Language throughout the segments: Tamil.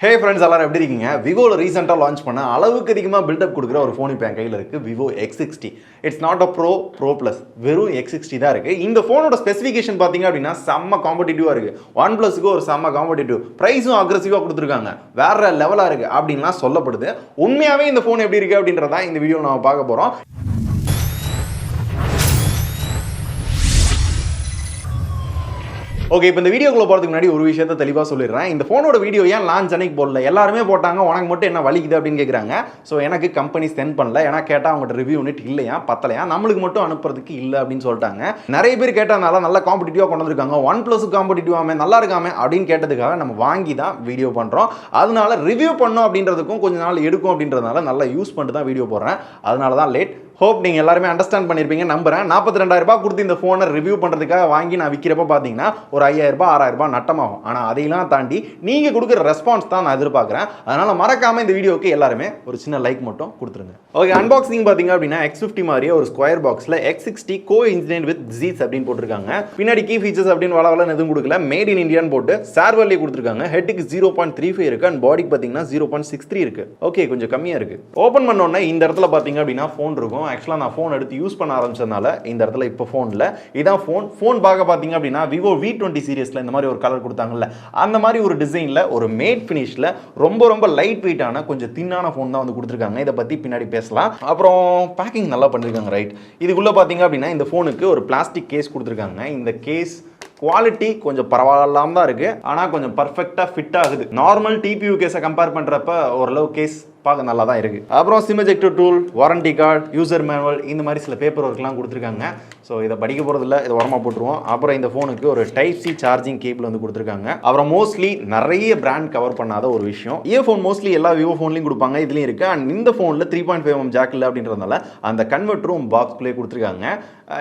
Hey friends, எல்லாரும் எப்படி இருக்கீங்க? Vivoல ரீசன்ட்டா லான்ச் பண்ண அளவுக்கு அதிகமா பில்ட் அப் கொடுக்குற ஒரு ஃபோன் இப்போ என் கையில இருக்கு. Vivo X60. It's not a Pro Plus. வெறும் X60 தான் இருக்கு. இந்த ஃபோனோட ஸ்பெசிஃபிகேஷன் பாத்தீங்க அப்படின்னா செம்ம காம்படிட்டிவா இருக்கு. OnePlusக்கு ஒரு செம்ம காம்படிட்டிவ். பிரைஸும் அக்ரெசிவா கொடுத்துருக்காங்க. வேற லெவலா இருக்கு அப்படின்லாம் சொல்லப்படுது. உண்மையாவே இந்த ஃபோன் எப்படி இருக்கு அப்படின்றத இந்த வீடியோ நாம பார்க்க போறோம். ஓகே, இப்போ இந்த வீடியோக்குள்ள போகிறதுக்கு முன்னாடி ஒரு விஷயத்தை தெளிவாக சொல்லிடுறேன். இந்த ஃபோனோட வீடியோ ஏன் லான்ச் அன்னைக்கு போடல, எல்லாருமே போட்டாங்க, உனக்கு மட்டும் என்ன வலிக்குது அப்படின்னு கேட்குறாங்க. ஸோ எனக்கு கம்பெனி சென்ட் பண்ணல, ஏன்னா கேட்டால் அவங்கள்ட்ட ரிவ்யூ யூனிட் இல்லையா, பத்தலையா, நம்மளுக்கு மட்டும் அனுப்புறதுக்கு இல்லை அப்படின்னு சொல்லிட்டாங்க. நிறைய பேர் கேட்டதுனால நல்ல காம்படிட்டிவாக கொண்டு வந்திருக்காங்க. OnePlus காம்படிட்டிவாமே நல்லா இருக்காமே அப்படின்னு கேட்டதுக்காக நம்ம வாங்கி தான் வீடியோ பண்ணுறோம். அதனால ரிவ்யூ பண்ணோம் அப்படின்றதுக்கும் கொஞ்சம் நாள் எடுக்கும் அப்படின்றதுனால நல்லா யூஸ் பண்ணிட்டு தான் வீடியோ போடுறேன். அதனால தான் லேட். ஹோப் நீங்கள் எல்லாருமே அண்டர்ஸ்டாண்ட் பண்ணியிருப்பீங்க நம்புறேன். 42,000 ரூபாய் கொடுத்து இந்த ஃபோனை ரிவ்யூ பண்ணுறதுக்காக வாங்கி நான் விற்கிறப்ப பார்த்தீங்கன்னா ஒரு 5,000 ரூபாய் 6,000 ரூபாய் நட்டமாகும். ஆனால் அதையெல்லாம் தாண்டி நீங்கள் கொடுக்குற ரெஸ்பான்ஸ் தான் நான் எதிர்பார்க்குறேன். அதனால் மறக்காமல் இந்த வீடியோக்கு எல்லாருமே ஒரு சின்ன லைக் மட்டும் கொடுத்துருங்க. ஓகே, அன்பாக்சிங் பார்த்தீங்க அப்படின்னா X50 மாதிரியே ஒரு ஸ்கொயர் பாக்ஸில் X60 Co-Engineered with Z's அப்படின்னு போட்டிருக்காங்க. பின்னாடி கீ ஃபீச்சர்ஸ் அப்படின்னு வளவலன்னு எதுவும் கொடுக்கல. மேட் இன் இந்தியான்னு போட்டு சார்வர்லேயே கொடுத்துருக்காங்க. ஹெட்டுக்கு 0.35 இருக்கு அண்ட் பாடிக்கு பார்த்தீங்கன்னா 0.63 இருக்கு. ஓகே, கொஞ்சம் கம்மியாக இருக்கு. ஓப்பன் பண்ணோன்னே இந்த இடத்துல பார்த்தீங்க அப்படின்னா ஃபோன் இருக்கும். ஆக்சுவலாக நான் ஃபோன் எடுத்து யூஸ் பண்ண ஆரம்பிச்சதுனால இந்த இடத்துல இப்போ ஃபோனில் இதான் ஃபோன் பார்க்க பார்த்தீங்க அப்படின்னா Vivo V20 சீரிஸில் இந்த மாதிரி ஒரு கலர் கொடுத்தாங்கல்ல, அந்த மாதிரி ஒரு டிசைனில் ஒரு மேட் ஃபினிஷில் ரொம்ப லைட் வெயிட்டான கொஞ்சம் தின்னான ஃபோன் தான் வந்து கொடுத்துருக்காங்க. இதை பற்றி பின்னாடி பேசலாம். அப்புறம் பேக்கிங் நல்லா பண்ணியிருக்காங்க. ரைட், இதுக்குள்ளே பார்த்தீங்க அப்படின்னா இந்த ஃபோனுக்கு ஒரு பிளாஸ்டிக் கேஸ் கொடுத்துருக்காங்க. இந்த கேஸ் குவாலிட்டி கொஞ்சம் பரவாயில்லாம தான் இருக்கு, ஆனால் கொஞ்சம் பர்ஃபெக்டாக ஃபிட் ஆகுது. நார்மல் டிபியூ கேஸை கம்பேர் பண்ணுறப்ப ஓரளவு கேஸ் பார்க்க நல்லா தான் இருக்கு. அப்புறம் sim ejector tool, warranty card, user manual, இந்த மாதிரி சில பேப்பர் ஒர்க்லாம் கொடுத்துருக்காங்க. ஸோ இதை படிக்க போகிறது இல்லை, இதை உரமாக போட்டுருவோம். அப்புறம் இந்த ஃபோனுக்கு ஒரு டைப் சி சார்ஜிங் கேபிள் வந்து கொடுத்துருக்காங்க. அப்புறம் மோஸ்ட்லி நிறைய பிராண்ட் கவர் பண்ணாத ஒரு விஷயம், இயர்ஃபோன் மோஸ்ட்லி எல்லா விவோ ஃபோன்லையும் கொடுப்பாங்க, இதுலையும் இருக்கு. அண்ட் இந்த ஃபோனில் 3.5mm ஜாக் இல்லை அப்படின்றதுனால அந்த கன்வெர்ட்டரும் பாக்ஸ்குள்ளே கொடுத்துருக்காங்க.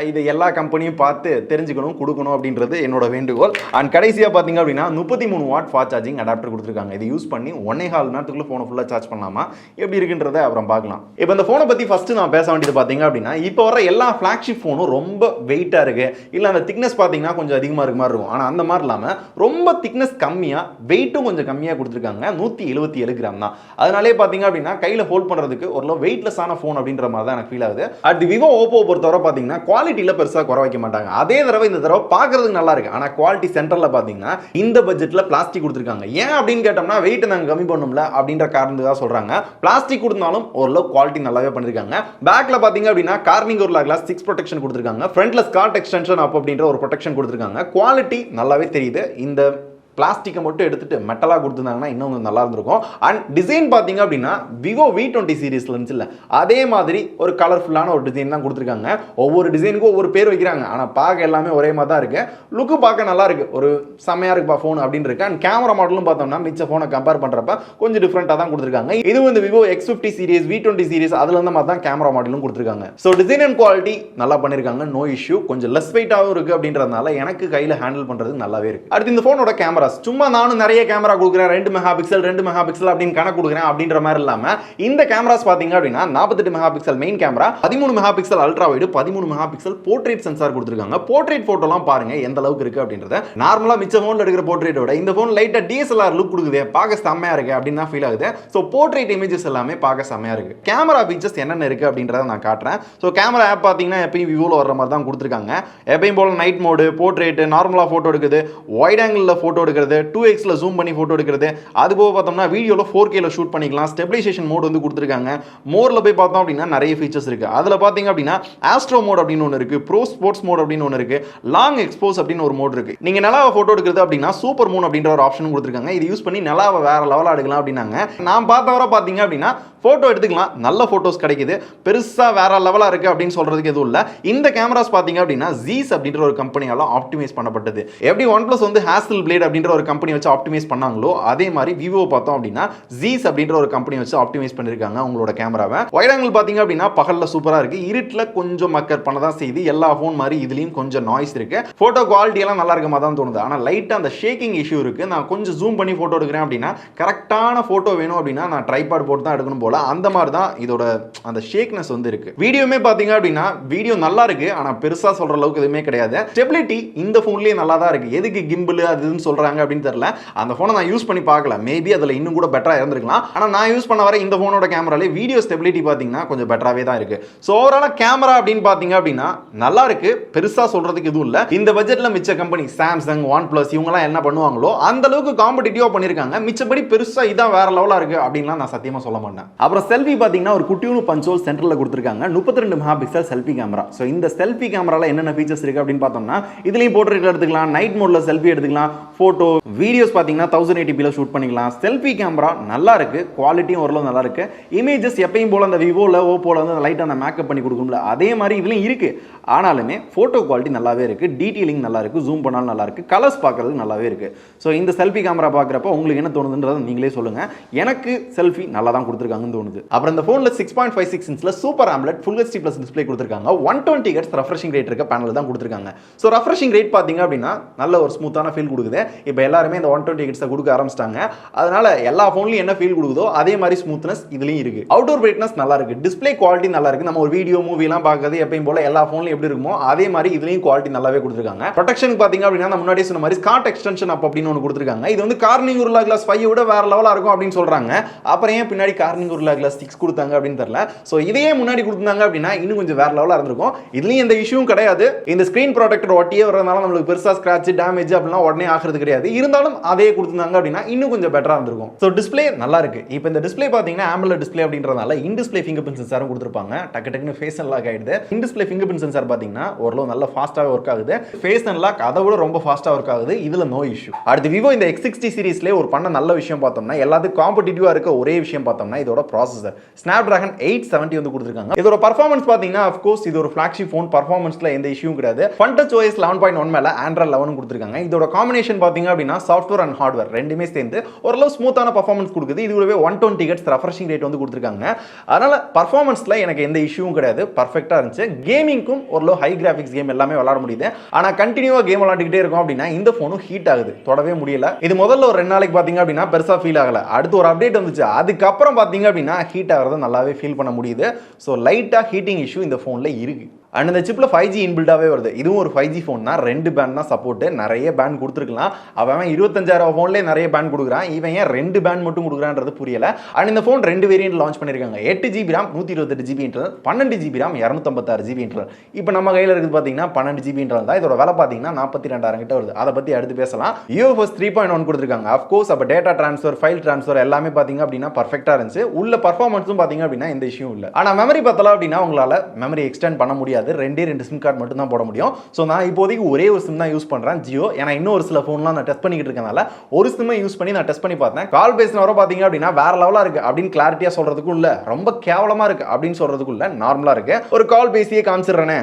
இது எல்லா கம்பெனியும் பார்த்து தெரிஞ்சுக்கணும், கொடுக்கணும் அப்படின்றது என்னோட வேண்டுகோள். அண்ட் கடைசியாக பார்த்தீங்க அப்படின்னா 33 வாட் ஃபாஸ்ட் சார்ஜிங் அடாப்டர் கொடுத்துருக்காங்க. இது யூஸ் பண்ணி 1.25 நேரத்துக்குள்ள ஃபோனை ஃபுல்லாக சார்ஜ் பண்ணலாமா, எப்படி இருக்குன்றதை அப்புறம் பார்க்கலாம். இப்போ இந்த ஃபோனை பற்றி ஃபர்ஸ்ட் நான் பேச வேண்டியது பார்த்தீங்க அப்படின்னா, இப்போ வர எல்லா ஃப்ளாக்ஷிப் ஃபோனும் ரொம்ப வெயிட்டாக இருக்கு, இல்லை அந்த திக்னஸ் பார்த்தீங்கன்னா கொஞ்சம் அதிகமாக இருக்க மாதிரி இருக்கும். ஆனால் அந்த மாதிரி இல்லாமல் ரொம்ப திக்னஸ் கம்மியாக, வெயிட்டும் கொஞ்சம் கம்மியாக கொடுத்துருக்காங்க. 177 கிராம் தான். அதனாலே பார்த்தீங்க அப்படின்னா கையில் ஹோல்ட் பண்ணுறதுக்கு ஒரு வெயிட்லெஸ்ஸான ஃபோன் அப்படின்ற மாதிரி தான் எனக்கு ஃபீல் ஆகுது. அடுத்து விவோ ஓப்போ பொறுத்தவரை பார்த்தீங்கன்னா குவாலிட்டியில் பெருசாக குறை வைக்க மாட்டாங்க. அதே தடவை இந்த தடவை பார்க்கறதுக்கு நல்லா இருக்கு, ஆனால் குவாலிட்டி சென்டரில் பார்த்தீங்கன்னா இந்த பட்ஜெட்டில் பிளாஸ்டிக் கொடுத்துருக்காங்க. ஏன் அப்படின்னு கேட்டோம்னா வெயிட் நாங்கள் கம்மி பண்ணணும்ல அப்படின்ற காரணத்துக்காக சொல்கிறாங்க. பிளாஸ்டிக் கொடுத்தாலும் ஓரளவு குவாலிட்டி நல்லாவே பண்ணிருக்காங்க. பேக்ல பாத்தீங்க அப்படின்னா கார்னிங் ஒரு கிளாஸ் 6 ப்ரொடெக்ஷன் கொடுத்திருக்காங்க. ஃப்ரண்ட்ல ஸ்கார்ட் எக்ஸ்டென்ஷன் அப் அப்படின்ற ஒரு ப்ரொடெக்ஷன் கொடுத்திருக்காங்க. குவாலிட்டி நல்லாவே தெரியுது. இந்த பிளாஸ்டிக்கை மட்டும் எடுத்துட்டு மெட்டலாக கொடுத்துருந்தாங்கன்னா இன்னும் நல்லா இருந்திருக்கும். அண்ட் டிசைன் பார்த்தீங்க அப்படின்னா Vivo V20 சீரிஸ்ல இருந்துச்சுல்ல, அதே மாதிரி ஒரு கலர்ஃபுல்லான ஒரு டிசைன் தான் கொடுத்துருக்காங்க. ஒவ்வொரு டிசைனுக்கும் ஒவ்வொரு பேர் வைக்கிறாங்க, ஆனால் பார்க்க எல்லாமே ஒரே மாதிரி தான் இருக்கு. லுக்கு பார்க்க நல்லா இருக்கு, ஒரு செம்மையா இருக்குப்பா ஃபோன் அப்படின்னு இருக்கு. அண்ட் கேமரா மாடலும் பார்த்தோம்னா மிச்ச ஃபோனை கம்பேர் பண்றப்ப கொஞ்சம் டிஃப்ரெண்டாக தான் கொடுத்துருக்காங்க. இது வந்து Vivo X50 series, V20 series அதுல இருந்த மாதிரி தான் கேமரா மாடலும் கொடுத்துருக்காங்க. ஸோ டிசைன் அண்ட் குவாலிட்டி நல்லா பண்ணிருக்காங்க, நோ இஷ்யூ. கொஞ்சம் லெஸ் வெயிட்டாகவும் இருக்கு அப்படின்றதுனால எனக்கு கையில் ஹேண்டில் பண்றது நல்லாவே இருக்கு. அடுத்து இந்த ஃபோனோட கேமரா சும்மா நானும் நிறைய கேமரா கொடுக்குறேன், 2 மெகாபிக்சல் அப்படின்னு கணக்கு கொடுக்குறேன் அப்படின்ற மாதிரி இல்லாம இந்த கேமராஸ் பாத்தீங்க அப்படின்னா 48 megapixel main camera, 13 megapixel ultra wide, 13 megapixel portrait sensor கொடுத்துருக்காங்க. போர்ட்ரேட் போட்டோலாம் பாருங்க எந்த அளவுக்கு இருக்கு அப்படின்றத. நார்மலா மிச்ச ஃபோன்ல எடுக்கிற போர்ட்ரேட் விட இந்த ஃபோன் லைட்டா DSLR லுக் கொடுக்குது, பார்க்க செம்மையா இருக்கு அப்படின்னு தான் ஃபீல் ஆகுது. ஸோ போர்ட்ரேட் இமேஜஸ் எல்லாமே பார்க்க செம்மையா இருக்கு. கேமரா ஃபீச்சர்ஸ் என்னென்ன இருக்கு அப்படின்றத நான் காட்டுறேன். ஸோ கேமரா ஆப் பாத்தீங்கன்னா எப்பயும் விவோல வர்ற மாதிரி தான் கொடுத்துருக்காங்க. எப்பயும் போல நைட் மோடு, போர்ட்ரேட், நார்மலா போட்டோ எடுக்குது, வைட் ஆங்கிள் போட்டோ எடுக்கிறது, 2xல ஜூம் பண்ணி போட்டோ எடுக்கிறது, அது போக பார்த்தோம்னா வீடியோல 4Kல ஷூட் பண்ணிக்கலாம். ஸ்டெபிலைசேஷன் மோட் வந்து கொடுத்துருக்காங்க. மோர்ல போய் பார்த்தோம் அப்படின்னா நிறைய ஃபீச்சர்ஸ் இருக்கு. அதுல பாத்தீங்க அப்படின்னா ஆஸ்ட்ரோ மோட் அப்படின்னு ஒன்று இருக்கு, ப்ரோ ஸ்போர்ட்ஸ் மோட் அப்படின்னு ஒன்று இருக்கு, லாங் எக்ஸ்போஸ் அப்படின்னு ஒரு மோட் இருக்கு. நீங்க நிலாவை போட்டோ எடுக்கிறது அப்படின்னா சூப்பர் மூன் அப்படின்ற ஒரு ஆப்ஷன் கொடுத்துருக்காங்க. இது யூஸ் பண்ணி நிலாவை வேற லெவலா எடுக்கலாம் அப்படின்னாங்க. நான் பார்த்தவரை பாத்தீங்க அப்படின்னா போட்டோ எடுத்துக்கலாம், நல்ல போட்டோஸ் கிடைக்குது, பெருசா வேற லெவலா இருக்கு அப்படின்னு சொல்றதுக்கு எதுவும் இல்ல. இந்த கேமராஸ் பாத்தீங்க அப்படின்னா Z's அப்படின்ற ஒரு கம்பெனியால ஆப்டிமைஸ் பண்ணப்பட்டது. எப்படி OnePlus வந்து ஹாசல் பிளேட் அப்படின்ற ஒரு கம்பெனி வச்சு ஆப்டிமைஸ் பண்ணாங்களோ அதே மாதிரி விவோ பார்த்தோம் அப்படின்னா Z's அப்படின்ற ஒரு கம்பெனி வச்சு ஆப்டிமைஸ் பண்ணிருக்காங்க உங்களோட கேமராவை. வைட் ஆங்கிள் பாத்தீங்க அப்படின்னா பகல்ல சூப்பரா இருக்கு, இருட்டுல கொஞ்சம் மக்கர் பண்ணதான் செய்து. எல்லா போன் மாதிரி இதுலயும் கொஞ்சம் நாய்ஸ் இருக்கு. போட்டோ குவாலிட்டி எல்லாம் நல்லா இருக்க மாதிரி தான் தோணுது, ஆனா லைட்டா அந்த ஷேக்கிங் இஷ்யூ இருக்கு. நான் கொஞ்சம் ஜூம் பண்ணி போட்டோ எடுக்கிறேன் அப்படின்னா கரெக்டான போட்டோ வேணும் அப்படின்னா நான் ட்ரைபாட் போட்டு தான் எடுக்கணும் போல, அந்த மாதிரி தான் இதோட அந்த ஷேக்னஸ் வந்து இருக்கு. வீடியோமே பாத்தீங்க அப்படின்னா வீடியோ நல்லா இருக்கு, ஆனா பெருசா சொல்ற அளவுக்கு எதுவுமே கிடையாது. ஸ்டெபிலிட்டி இந்த போன்லயே நல்லா தான் இருக்கு. எதுக்கு கிம்பிள் அதுன்னு சொல்றாங்க சொல்றாங்க அப்படின்னு தெரியல. அந்த போனை நான் யூஸ் பண்ணி பார்க்கல, மேபி அதுல இன்னும் கூட பெட்டரா இருந்திருக்கலாம். ஆனா நான் யூஸ் பண்ண வர இந்த போனோட கேமரால வீடியோ ஸ்டெபிலிட்டி பாத்தீங்கன்னா கொஞ்சம் பெட்டராவே தான் இருக்கு. சோ ஓவராலா கேமரா அப்படின்னு பாத்தீங்க அப்படின்னா நல்லா இருக்கு, பெருசா சொல்றதுக்கு எதுவும் இல்ல. இந்த பட்ஜெட்ல மிச்ச கம்பெனி சாம்சங், OnePlus இவங்க எல்லாம் என்ன பண்ணுவாங்களோ அந்த அளவுக்கு காம்படிட்டிவா பண்ணிருக்காங்க. மிச்சபடி பெருசா இதான் வேற லெவலா இருக்கு அப்படின்லாம் நான் சத்தியமா சொல்ல மாட்டேன். அப்புறம் செல்ஃபி பாத்தீங்கன்னா ஒரு குட்டியூனு பஞ்சோல் சென்டர்ல கொடுத்திருக்காங்க. 32 mega pixel selfie camera. So இந்த செல்ஃபி கேமரால என்னென்ன ஃபீச்சர்ஸ் இருக்கு அப்படின்னு பார்த்தோம்னா இதுலயும் போர்ட்ரேட் எடுத்துக்கலாம், நைட் மோட்ல செல்ஃபி எடுத்துக்கலாம், போட்டோ வீடியோஸ் பாத்தீங்கன்னா 1080p ல ஷூட் பண்ணிக்கலாம். செல்ஃபி கேமரா நல்லா இருக்கு, குவாலிட்டியும் ஓரளவு நல்லா இருக்கு. இமேஜஸ் எப்பயும் போல அந்த விவோல ஓப்போல வந்து லைட்டா அந்த மேக்கப் பண்ணி கொடுக்கும்ல அதே மாதிரி இதுலயும் இருக்கு. ஆனாலுமே போட்டோ குவாலிட்டி நல்லாவே இருக்கு, டீடைலிங் நல்லா இருக்கு, ஜூம் பண்ணாலும் நல்லா இருக்கு, கலர்ஸ் பார்க்கிறதுக்கு நல்லாவே இருக்கு. ஸோ இந்த செல்ஃபி கேமரா பார்க்குறப்ப உங்களுக்கு என்ன தோணுதுன்றதை நீங்களே சொல்லுங்க. எனக்கு செல்ஃபி நல்லா தான் கொடுத்துருக்காங்கன்னு தோணுது. அப்புறம் இந்த ஃபோனில் 6.56 இன்ச்சில் super omelette full HD plus display கொடுத்துருக்காங்க. 120 Hz ரெஃப்ரெஷிங் ரேட் இருக்க பேனல் தான் கொடுத்துருக்காங்க. ஸோ ரெஃப்ரெஷிங் ரேட் பார்த்தீங்க அப்படின்னா நல்ல ஒரு ஸ்மூத்தான ஃபீல் கொடுக்குது. இப்போ எல்லாருமே இந்த 120 Hz கொடுக்க ஆரம்பிச்சிட்டாங்க. அதனால எல்லா ஃபோன்லையும் என்ன ஃபீல் கொடுக்குதோ அதே மாதிரி ஸ்மூத்னஸ் இதுலையும் இருக்கு. அவுட்டோர் பிரைட்னஸ் நல்லா இருக்கு, டிஸ்பிளே குவாலிட்டி நல்லா இருக்கு. நம்ம ஒரு வீடியோ மூவிலாம் பார்க்கறது எப்பயும் போல எல்லா ஃபோன்லையும் எப்படி இருக்குமோ அதே மாதிரி இதுலயும் குவாலிட்டி நல்லாவே கொடுத்துருக்காங்க. ப்ரொடெக்ஷனுக்கு பாத்தீங்க அப்படின்னா நான் முன்னாடியே சொன்ன மாதிரி ஸ்காட் எக்ஸ்டென்ஷன் அப் அப்படின்னு ஒன்று கொடுத்துருக்காங்க. இது வந்து கார்னிங் உருளா கிளாஸ் 5 விட வேற லெவலா இருக்கும் அப்படின்னு சொல்றாங்க. அப்புறம் ஏன் பின்னாடி கார்னிங் உருளா கிளாஸ் 6 கொடுத்தாங்க அப்படின்னு தெரியல. ஸோ இதையே முன்னாடி கொடுத்தாங்க அப்படின்னா இன்னும் கொஞ்சம் வேற லெவலா இருந்திருக்கும். இதுலயும் எந்த இஷ்யூவும் கிடையாது. இந்த ஸ்கிரீன் ப்ரொடெக்டர் ஒட்டியே வரதுனால நம்மளுக்கு பெருசா ஸ்கிராட்ச் டேமேஜ் அப்படின்னா உடனே ஆகிறது கிடையாது. இருந்தாலும் அதே கொடுத்தாங்க அப்படின்னா இன்னும் கொஞ்சம் பெட்டரா இருந்திருக்கும். ஸோ டிஸ்பிளே நல்லா இருக்கு. இப்போ இந்த டிஸ்பிளே பாத்தீங்கன்னா AMOLED டிஸ்பிளே அப்படின்றதுனால இன் டிஸ்பிளே ஃபிங்கர்பிரிண்ட் சென்சாரும் கொடுத்துருப்பாங்க. டக்கு டக்குன்னு ஃபேஸ் அன்லாக் ஆயிடுது. இன் டிஸ்பிளே ஃபிங்கர்பிரிண்ட் சென்சார் பாத்தீங்கன்னா ஓரளவு நல்ல ஃபாஸ்ட்டாவே ஒர்க் ஆகுது. ஃபேஸ் அன்லாக் அதை விட ரொம்ப ஃபாஸ்ட்டாக ஒர்க் ஆகுது. இதுல நோ இஷ்யூ. அடுத்து விவோ இந்த X60 சீரிஸ்ல ஒரு பண்ண நல்ல விஷயம் பார்த்தோம்னா எல்லாத்துக்கும் காம்படிட்டிவா இருக்க ஒரே விஷயம் பார்த்தோம்னா இதோட ப்ராசஸர் Snapdragon 870 வந்து கொடுத்துருக்காங்க. இதோட பர்ஃபார்மன்ஸ் பார்த்தீங்கன்னா அஃப்கோர்ஸ் இது ஒரு ஃபிளாக்ஷிப் ஃபோன், பர்ஃபார்மன்ஸ்ல எந்த இஷ்யூவும் கிடையாது. FunTouch OS 11.1 மேல Android 11 கொடுத்துருக்காங்க. இதோட காம்பினேஷன் பார்த்தீங்க அப்படின்னா சாஃப்ட்வேர் அண்ட் ஹார்ட்வேர் ரெண்டுமே சேர்ந்து ஓரளவு ஸ்மூத்தான பர்ஃபார்மன்ஸ் கொடுக்குது. இது கூடவே 120 Hz ரெஃப்ரெஷிங் ரேட் வந்து கொடுத்துருக்காங்க. அதனால பர்ஃபார்மன்ஸ்ல எனக்கு எந்த இஷ்யூவும் கிடையாது, பர்ஃபெக்ட்டா இருந்துச்சு. கேமிங்க்கும் ஓரளவு ஹை கிராஃபிக்ஸ் கேம் எல்லாமே விளையாட முடியுது. ஆனா கண்டினியூவா கேம் விளையாடிட்டே இருக்கும் அப்படின்னா இந்த போனும் ஹீட் ஆகுது, தொடவே முடியல. இது முதல்ல ஒரு 2 நாளைக்கு பாத்தீங்க அப்படின்னா பெருசா ஃபீல் ஆகல. அடுத்து ஒரு அப்டேட் வந்துச்சு, அதுக்கப்புறம் பாத்தீங்க அப்படின்னா ஹீட் ஆகிறத நல்லாவே ஃபீல் பண்ண முடியுது. ஸோ லைட்டா ஹீட்டிங் இஷ்யூ இந்த போன்ல இருக்கு. அண்ட் இந்த சிப்ல 5G இன்பில்டாவே வருது. இதுவும் ஒரு 5G ஃபோன் தான். 2 பேண்ட் தான் சப்போர்ட். நிறைய பேண்ட் கொடுத்துருக்கலாம். அவன் 25,000 ஃபோன்லேயே நிறைய பேண்ட் கொடுக்குறான். இவன் ஏன் 2 பேண்ட் மட்டும் கொடுக்குறான்றது புரியல. அண்ட் இந்த ஃபோன் 2 வேரியன்ட் லான்ச் பண்ணியிருக்காங்க. 8GB RAM 128GB internal, 12GB RAM 256GB internal. இப்போ நம்ம கையில் இருக்குது பார்த்தீங்கன்னா 12GB இன்டர்னல் தான். இதோட விலை பார்த்தீங்கன்னா 42,000 கிட்ட வருது. அதை பற்றி அடுத்து பேசலாம். UFS 3.1 கொடுத்துருக்காங்க. அஃப்கோர்ஸ் அப்போ டேட்டா ட்ரான்ஸ்ஃபர், ஃபைல் ட்ரான்ஸ்ஃபர் எல்லாமே பார்த்தீங்க அப்படின்னா பர்ஃபெக்டாக இருந்துச்சு. உள்ள பர்ஃபார்மன்ஸும் பார்த்தீங்க அப்படின்னா எந்த இஷ்யூ இல்லை. ஆனால் மெமரி பார்த்தலாம் அப்படின்னா உங்களால் மெமரி எக்ஸ்டெண்ட் பண்ண முடியாது. 2 சிம் கார்டு மட்டும் தான் போட முடியும். ஸோ நான் இப்போதைக்கு ஒரே ஒரு சிம் தான் யூஸ் பண்றேன், ஜியோ. ஏன்னா இன்னும் ஒரு சில ஃபோன்லாம் நான் டெஸ்ட் பண்ணிக்கிட்டு இருக்கனால ஒரு சிம்மை யூஸ் பண்ணி நான் டெஸ்ட் பண்ணி பார்த்தேன். கால் பேசின வர பார்த்தீங்க அப்படின்னா வேற லெவலா இருக்கு அப்படின்னு கிளாரிட்டியா சொல்றதுக்கும் இல்ல, ரொம்ப கேவலமா இருக்கு அப்படின்னு சொல்றதுக்கும் இல்ல, நார்மலா இருக்கு. ஒரு கால் பேசியே காமிச்சிடுறேனே.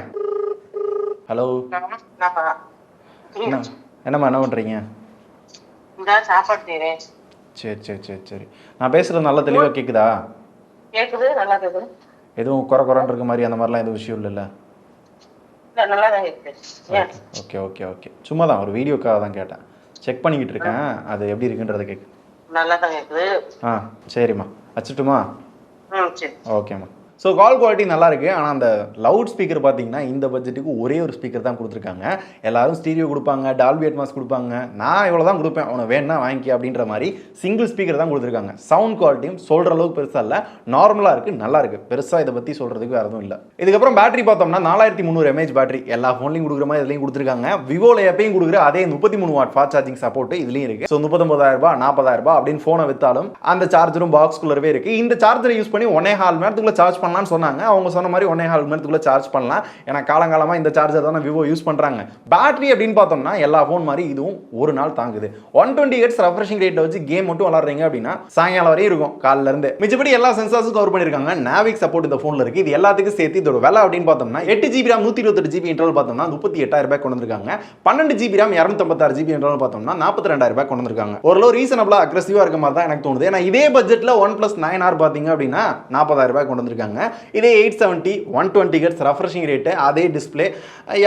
ஹலோ, என்னம்மா என்ன பண்றீங்க? சரி சரி சரி சரி. நான் பேசுறது நல்லா தெளிவா கேக்குதா? கேக்குது, நல்லா கேக்குது. எதுவும் குறை குறைன்னு இருக்க மாதிரி அந்த மாதிரிலாம் எதுவும் விஷயம் இல்லைல்ல? Okay okay okay. சும்மா தான் ஒரு வீடியோக்காக தான் கேட்டேன், செக் பண்ணிக்கிட்டு இருக்கேன். அது எப்படி இருக்குன்றதை கேட்கு. நல்லா தான் கேக்குது. சரிம்மா, வச்சுட்டுமா? ஓகேம்மா. ஸோ கால் குவாலிட்டி நல்லா இருக்கு. ஆனால் அந்த லவுட் ஸ்பீக்கர் பார்த்தீங்கன்னா இந்த பட்ஜெட்டுக்கு ஒரே ஒரு ஸ்பீக்கர் தான் கொடுத்துருக்காங்க. எல்லாரும் ஸ்டீரியோ கொடுப்பாங்க, டால்பி அட்மாஸ் கொடுப்பாங்க, நான் இவ்வளோ தான் கொடுப்பேன், அவனை வேணா வாங்கி அப்படின்ற மாதிரி சிங்கிள் ஸ்பீக்கர் தான் கொடுத்துருக்காங்க. சவுண்ட் குவாலிட்டியும் சொல்கிற அளவுக்கு பெருசாக இல்லை, நார்மலாக இருக்குது, நல்லா இருக்குது. பெருசாக இதை பற்றி சொல்கிறதுக்கு வேறு எதுவும் இல்லை. இதுக்கப்புறம் பேட்டரி பார்த்தோம்னா 4300 mAh பேட்டரி எல்லா ஃபோன்லையும் கொடுக்குற மாதிரி இதுலையும் கொடுத்துருக்காங்க. விவோவில் எப்பயும் கொடுக்குற அதே 33 வாட் ஃபாஸ்ட் சார்ஜிங் சப்போர்ட் இதுலையும் இருக்குது. ஸோ 39,000 40,000 அப்படின்னு ஃபோனை விற்றாலும் அந்த சார்ஜரும் பாக்ஸ்குள்ளவே இருக்குது. இந்த சார்ஜரை யூஸ் பண்ணி 1.5 மணி நேரத்துக்குள்ள சார்ஜ் பண்ணலாம்னு சொன்னாங்க. அவங்க சொன்ன மாதிரி 1.5 மணி நேரத்துக்குள்ள சார்ஜ் பண்ணலாம். ஏன்னா காலங்காலமா இந்த சார்ஜர் தான் விவோ யூஸ் பண்றாங்க. பேட்டரி அப்படின்னு பார்த்தோம்னா எல்லா ஃபோன் மாதிரி இதுவும் ஒரு நாள் தாங்குது. 120 Hz ரெஃப்ரெஷிங் ரேட் வச்சு கேம் மட்டும் விளையாடுறீங்க அப்படின்னா சாயங்காலம் வரையும் இருக்கும், காலில இருந்து. மிச்சபடி எல்லா சென்சார்ஸும் கவர் பண்ணிருக்காங்க. நாவிக் சப்போர்ட் இந்த ஃபோன்ல இருக்கு. இது எல்லாத்துக்கும் சேர்த்து இதோட விலை அப்படின்னு பார்த்தோம்னா 8GB RAM 128GB இன்டர்னல் பார்த்தோம்னா 38,000 கொண்டு வந்திருக்காங்க. 12GB RAM 256GB இன்டர்னல் பார்த்தோம்னா 42,000 கொண்டு வந்திருக்காங்க. ஓரளவு ரீசனபிளா அக்ரெசிவா இருக்க மாதிரி தான் எனக்கு தோணுது. ஏன்னா இதே பட்ஜெட்ல OnePlus 9R பாத்தீங்க அப்படின்னா 40,000 கொண்டு வந்திருக்காங்க. கொடுத்துருக்காங்க. இதே 870 120 Hz ரெஃப்ரெஷிங் ரேட்டு, அதே டிஸ்பிளே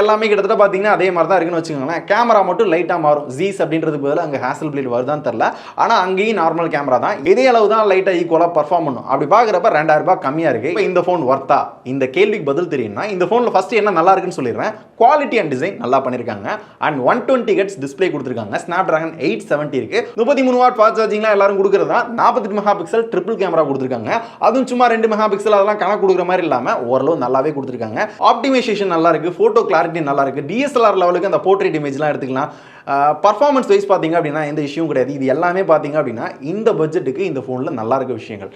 எல்லாமே கிட்டத்தட்ட பார்த்தீங்கன்னா அதே மாதிரி தான் இருக்குன்னு வச்சுக்கோங்களேன். கேமரா மட்டும் லைட்டாக மாறும். ஜீஸ் அப்படின்றதுக்கு பதிலாக அங்கே ஹேசல் பிளேட் வருதான்னு தெரில, ஆனால் அங்கேயும் நார்மல் கேமரா தான். இதே அளவு தான் லைட்டாக ஈக்குவலாக பர்ஃபார்ம் பண்ணும். அப்படி பார்க்குறப்ப 2000 ரூபாய் கம்மியாக இருக்குது. இப்போ இந்த ஃபோன் ஒர்த்தா? இந்த கேள்விக்கு பதில் தெரியும்னா இந்த ஃபோனில் ஃபஸ்ட்டு என்ன நல்லா இருக்குன்னு சொல்லிடுறேன். குவாலிட்டி அண்ட் டிசைன் நல்லா பண்ணியிருக்காங்க. அண்ட் 120 Hz டிஸ்பிளே கொடுத்துருக்காங்க. ஸ்னாப்டிராகன் 870 இருக்கு. 33 வாட் ஃபாஸ்ட் சார்ஜிங்லாம் எல்லாரும் கொடுக்குறதா. 48 மெகா பிக்சல் ட்ரிபிள் கேமரா கொடுத்துருக்காங்க. அதுவும் சும்மா 2 மெகா பிக்சல் அதெல்லாம் கணக்கு கொடுக்குற மாதிரி இல்லாமல் ஓரளவு நல்லாவே கொடுத்துருக்காங்க. ஆப்டிமைசேஷன் நல்லா இருக்கு, ஃபோட்டோ கிளாரிட்டி நல்லா இருக்கு, டிஎஸ்எல்ஆர் லெவலுக்கு அந்த போர்ட்ரேட் இமேஜ்லாம் எடுத்துக்கலாம். பர்ஃபார்மன்ஸ் வைஸ் பார்த்தீங்க அப்படின்னா எந்த இஷ்யூவும் கிடையாது. இது எல்லாமே பார்த்தீங்க அப்படின்னா இந்த பட்ஜெட்டுக்கு இந்த ஃபோனில் நல்லா இருக்க விஷயங்கள்.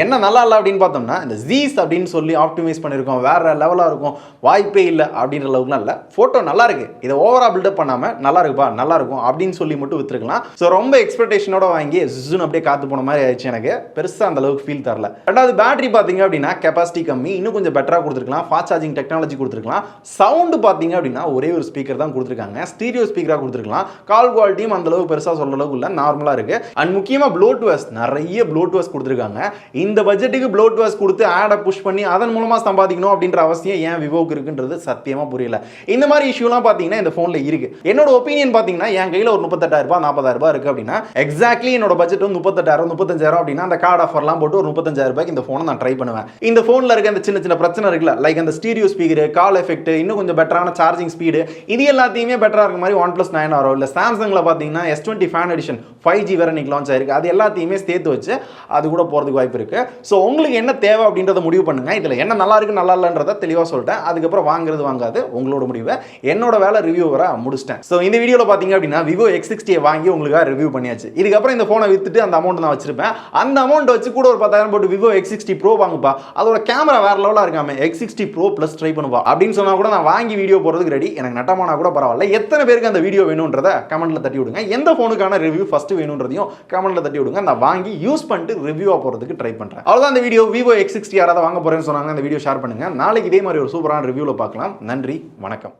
என்ன நல்லா இல்லை அப்படின்னு பார்த்தோம்னா இந்த ஜீஸ் அப்படின்னு சொல்லி ஆப்டிமைஸ் பண்ணியிருக்கோம், வேற லெவலாக இருக்கும், வாய்ப்பே இல்லை அப்படின்ற அளவுக்குலாம் இல்லை. ஃபோட்டோ நல்லா இருக்கு, இதை ஓவரா பில்டப் பண்ணாமல் நல்லா இருக்குப்பா நல்லா இருக்கும் அப்படின்னு சொல்லி மட்டும் வித்துருக்கலாம். ஸோ ரொம்ப எக்ஸ்பெக்டேஷனோட வாங்கி ஜூன் அப்படியே காத்து போன மாதிரி ஆயிடுச்சு. எனக்கு பெருசாக அந்த அளவுக்கு ஃபீல் தரல. ரெண்டாவது பேட்டரி பார்த்தீங்க அப்படின்னா கெப்பாசிட்டி கம்மி, இன்னும் கொஞ்சம் பெட்டராக கொடுத்துருக்கலாம். ஃபாஸ்ட் சார்ஜிங் டெக்னாலஜி கொடுத்துருக்கலாம். சவுண்டு பார்த்தீங்க அப்படின்னா ஒரே ஒரு ஸ்பீக்கர் தான் கொடுத்துருக்காங்க, ஸ்டீரியோ ஸ்பீக்கராக கொடுத்துருக்கலாம். கால் குவாலிட்டியும் அந்த அளவுக்கு பெருசா சொல்ற அளவுக்கு இல்ல, நார்மலா இருக்கு. அண்ட் முக்கியமா ப்ளூடூத் நிறைய ப்ளூடூத் கொடுத்துருக்காங்க. இந்த பட்ஜெட்டுக்கு ப்ளூடூத் கொடுத்து ஆட புஷ் பண்ணி அதன் மூலமா சம்பாதிக்கணும் அப்படின்ற அவசியம் ஏன் விவோக்கு இருக்குன்றது சத்தியமா புரியல. இந்த மாதிரி இஷ்யூலாம் பாத்தீங்கன்னா இந்த போன்ல இருக்கு. என்னோட ஒப்பீனியன் பாத்தீங்கன்னா என் கையில ஒரு 38,000 ரூபாய் 40,000 ரூபாய் இருக்கு அப்படின்னா எக்ஸாக்ட்லி என்னோட பட்ஜெட் 38,000 35,000 அப்படின்னா அந்த கார்டு ஆஃபர்லாம் போட்டு ஒரு 35,000 ரூபாய்க்கு இந்த போனை நான் ட்ரை பண்ணுவேன். இந்த போன்ல இருக்க அந்த சின்ன சின்ன பிரச்சனை இருக்குல்ல, லைக் அந்த ஸ்டீரியோ ஸ்பீக்கர், கால் எஃபெக்ட், இன்னும் கொஞ்சம் பெட்டரான சார்ஜிங் ஸ்பீடு, இது எல்லாத்தையுமே பெட்டரா இருக்க மாதிரி OnePlus 9 இல்ல சாம்சங்ல பாத்தீங்கன்னா S20 ஃபேன் எடிஷன் 5G வேற இன்னைக்கு லான்ச் ஆயிருக்கு. அது எல்லாத்தையுமே சேர்த்து வச்சு அது கூட போறதுக்கு வாய்ப்பு இருக்கு. ஸோ உங்களுக்கு என்ன தேவை அப்படின்றத முடிவு பண்ணுங்க. இதுல என்ன நல்லா இருக்கு நல்லா இல்லைன்றத தெளிவா சொல்லிட்டேன். அதுக்கப்புறம் வாங்குறது வாங்காது உங்களோட முடிவு. என்னோட வேலை ரிவ்யூ வர முடிச்சிட்டேன். ஸோ இந்த வீடியோல பாத்தீங்க அப்படின்னா Vivo X60 வாங்கி உங்களுக்காக ரிவ்யூ பண்ணியாச்சு. இதுக்கப்புறம் இந்த போனை வித்துட்டு அந்த அமௌண்ட் நான் வச்சிருப்பேன். அந்த அமௌண்ட் வச்சு கூட ஒரு 10,000 போட்டு Vivo X60 Pro வாங்குப்பா, அதோட கேமரா வேற லெவலா இருக்காம X60 Pro Plus ட்ரை பண்ணுவா அப்படின்னு சொன்னா கூட நான் வாங்கி வீடியோ போறதுக்கு ரெடி. எனக்கு நட்டமானா கூட பரவாயில்ல. எத்தனை பேருக்கு அந்த வீடியோ வேணும்ன்றத கமெண்ட்ல தட்டி விடுங்க. எந்த போனுக்கான ரிவ்யூ ஃபர்ஸ்ட் வேணும்ன்றதையும் கமெண்ட்ல தட்டி விடுங்க. நான் வாங்கி யூஸ் பண்ணிட்டு ரிவ்யூவா போறதுக்கு ட்ரை பண்றேன். அவ்வளவுதான் இந்த வீடியோ. Vivo X60 யாராவது வாங்க போறேன்னு சொன்னாங்க, இந்த வீடியோ ஷேர் பண்ணுங்க. நாளைக்கு இதே மாதிரி ஒரு சூப்பரான ரிவ்யூல பார்க்கலாம். நன்றி, வணக்கம்.